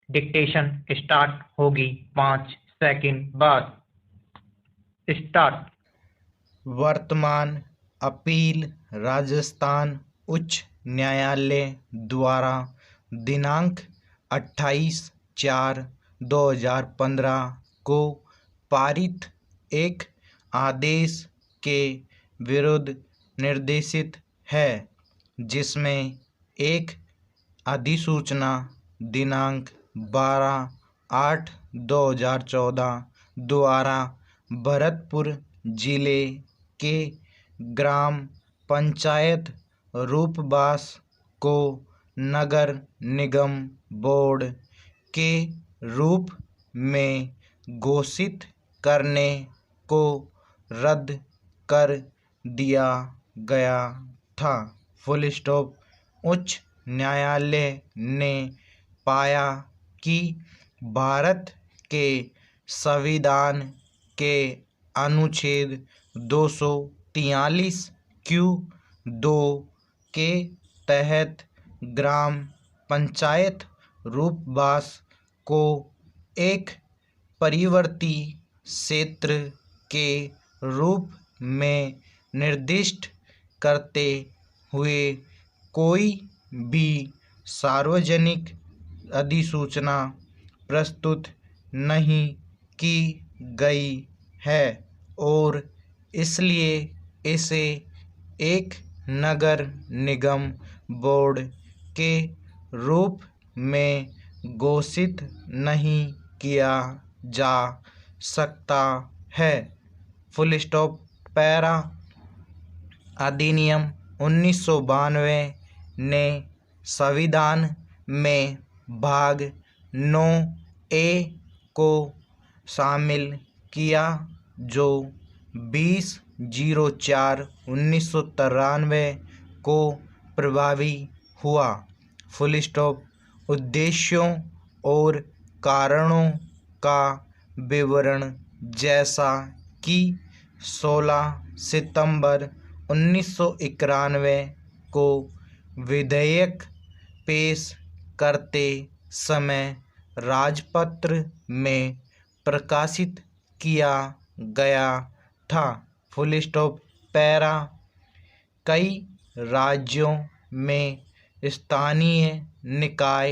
Dictation start होगी 5 second बाद। Start. वर्तमान अपील राजस्थान उच्च न्यायालय द्वारा दिनांक 28/4/2015 को पारित एक आदेश के विरुद्ध निर्देशित है, जिसमें एक अधिसूचना दिनांक 12/8/2014 द्वारा भरतपुर जिले के ग्राम पंचायत रूपबास को नगर निगम बोर्ड के रूप में घोषित करने को रद्द कर दिया गया था। Full stop. उच्च न्यायालय ने पाया कि भारत के संविधान के अनुच्छेद 243(q)(2) के तहत ग्राम पंचायत रूपबास को एक परिवर्ती क्षेत्र के रूप में निर्दिष्ट करते हुए कोई भी सार्वजनिक अधिसूचना प्रस्तुत नहीं की गई है और इसलिए इसे एक नगर निगम बोर्ड के रूप में घोषित नहीं किया जा सकता है। Full stop. पैरा। अधिनियम 1992 ने संविधान में भाग 9A को शामिल किया, जो 20/04/1993 को प्रभावी हुआ। Full stop. उद्देश्यों और कारणों का विवरण। जैसा कि 16 सितंबर 1991 को विधेयक पेश करते समय राजपत्र में प्रकाशित किया गया था। Full stop. पैरा। कई राज्यों में स्थानीय निकाय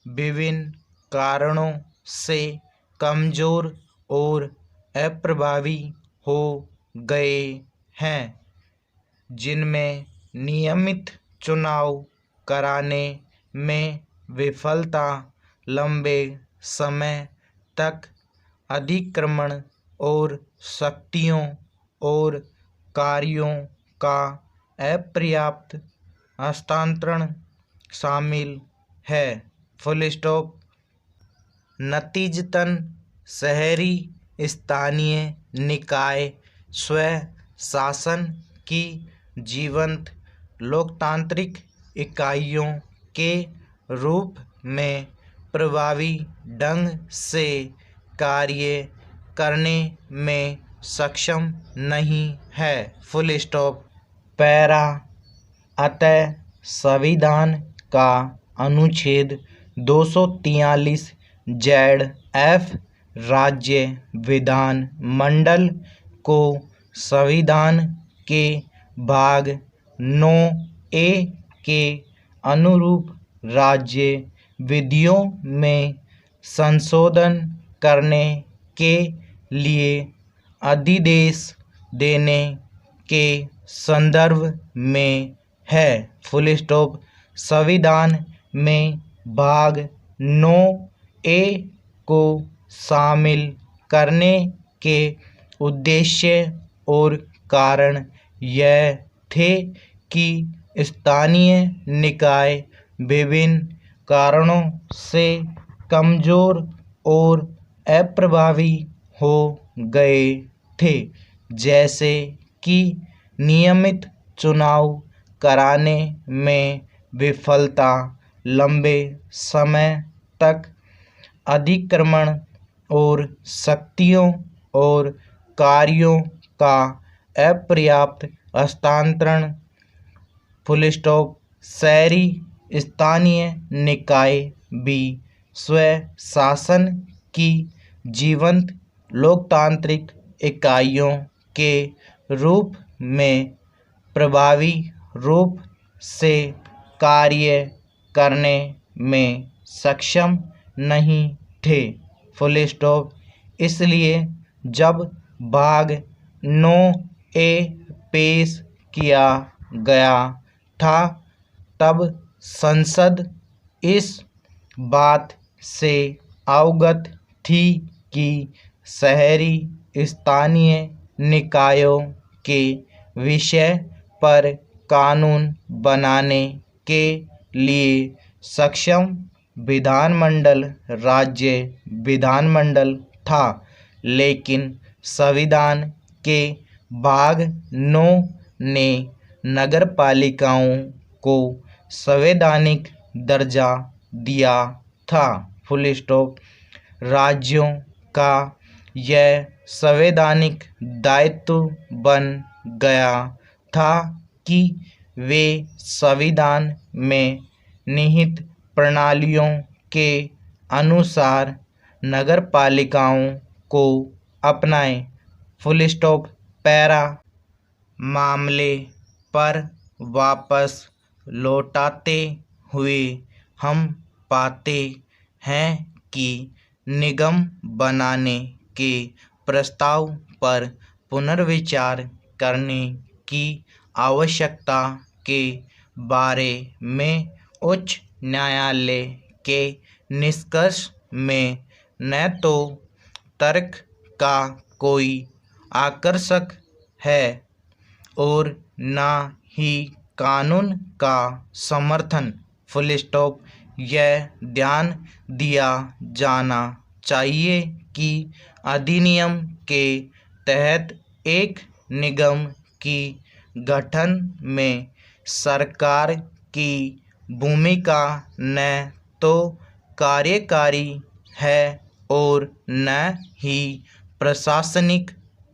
विभिन्न कारणों से कमजोर और अप्रभावी हो गए हैं, जिनमें नियमित चुनाव कराने में विफलता, लंबे समय तक अतिक्रमण और शक्तियों और कार्यों का अपर्याप्त हस्तांतरण शामिल है। Full stop. नतीजतन शहरी स्थानीय निकाय स्वयं शासन की जीवंत लोकतांत्रिक इकाइयों के रूप में प्रभावी ढंग से कार्य करने में सक्षम नहीं है। Full stop. पैरा। अतः संविधान का अनुच्छेद 243(z)(f) राज्य विधान मंडल को संविधान के भाग 9A के अनुरूप राज्य विधियों में संशोधन करने के लिए अध्यादेश देने के संदर्भ में है। Full stop. संविधान में भाग 9A को शामिल करने के उद्देश्य और कारण यह थे कि स्थानीय निकाय विभिन्न कारणों से कमजोर और अप्रभावी हो गए थे, जैसे कि नियमित चुनाव कराने में विफलता, लंबे समय तक अतिक्रमण और शक्तियों और कार्यों का अपर्याप्त हस्तांतरण। Full stop. शहरी स्थानीय निकाय भी स्वशासन की जीवंत लोकतांत्रिक इकाइयों के रूप में प्रभावी रूप से कार्य करने में सक्षम नहीं थे। Full stop. इसलिए जब भाग 9A पेश किया गया था तब संसद इस बात से अवगत थी कि शहरी स्थानीय निकायों के विषय पर कानून बनाने के लिए सक्षम विधानमंडल राज्य विधानमंडल था, लेकिन संविधान के भाग 9 ने नगरपालिकाओं को संवैधानिक दर्जा दिया था। Full stop. राज्यों का यह संवैधानिक दायित्व बन गया था कि वे संविधान में निहित प्रणालियों के अनुसार नगरपालिकाओं को अपनाएं। Full stop. पैरा। मामले पर वापस लौटाते हुए हम पाते हैं कि निगम बनाने के प्रस्ताव पर पुनर्विचार करने की आवश्यकता के बारे में उच्च न्यायालय के निष्कर्ष में न तो तर्क का कोई आकर्षक है और न ही कानून का समर्थन। Full stop. यह ध्यान दिया जाना चाहिए कि अधिनियम के तहत एक निगम की गठन में सरकार की भूमिका न तो कार्यकारी है और न ही प्रशासनिक।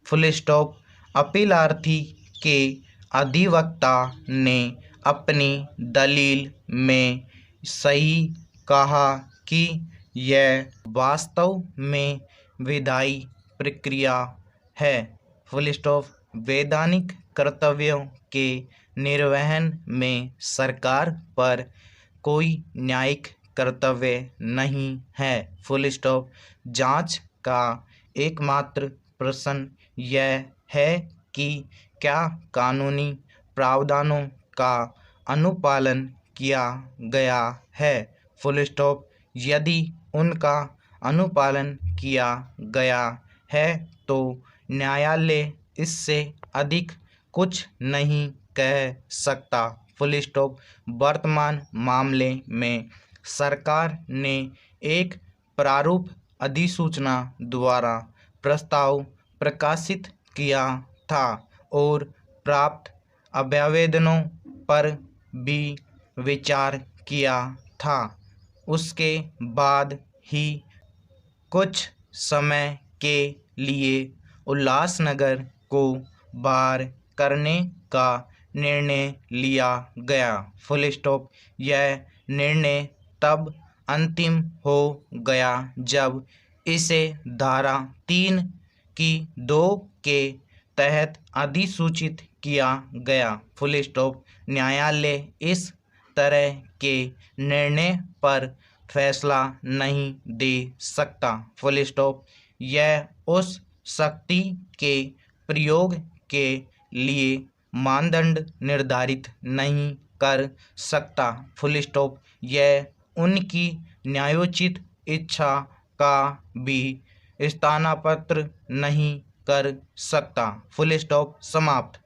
Full stop. अपीलार्थी के अधिवक्ता ने अपनी दलील में सही कहा कि यह वास्तव में विधायी प्रक्रिया है। Full stop. वैधानिक कर्तव्यों के निर्वहन में सरकार पर कोई न्यायिक कर्तव्य नहीं है। Full stop. जांच का एकमात्र प्रश्न यह है कि क्या कानूनी प्रावधानों का अनुपालन किया गया है। Full stop. यदि उनका अनुपालन किया गया है तो न्यायालय इससे अधिक कुछ नहीं कह सकता। Full stop. वर्तमान मामले में सरकार ने एक प्रारूप अधिसूचना द्वारा प्रस्ताव प्रकाशित किया था और प्राप्त अभ्यावेदनों पर भी विचार किया था। उसके बाद ही कुछ समय के लिए उल्लासनगर को बाहर करने का निर्णय लिया गया। Full stop. यह निर्णय तब अंतिम हो गया जब इसे धारा 3 की 2 के तहत अधिसूचित किया गया। Full stop. न्यायालय इस तरह के निर्णय पर फैसला नहीं दे सकता। Full stop. यह उस शक्ति के प्रयोग के लिए मानदंड निर्धारित नहीं कर सकता। Full stop. यह उनकी न्यायोचित इच्छा का भी स्थानापन्न नहीं कर सकता। Full stop. समाप्त।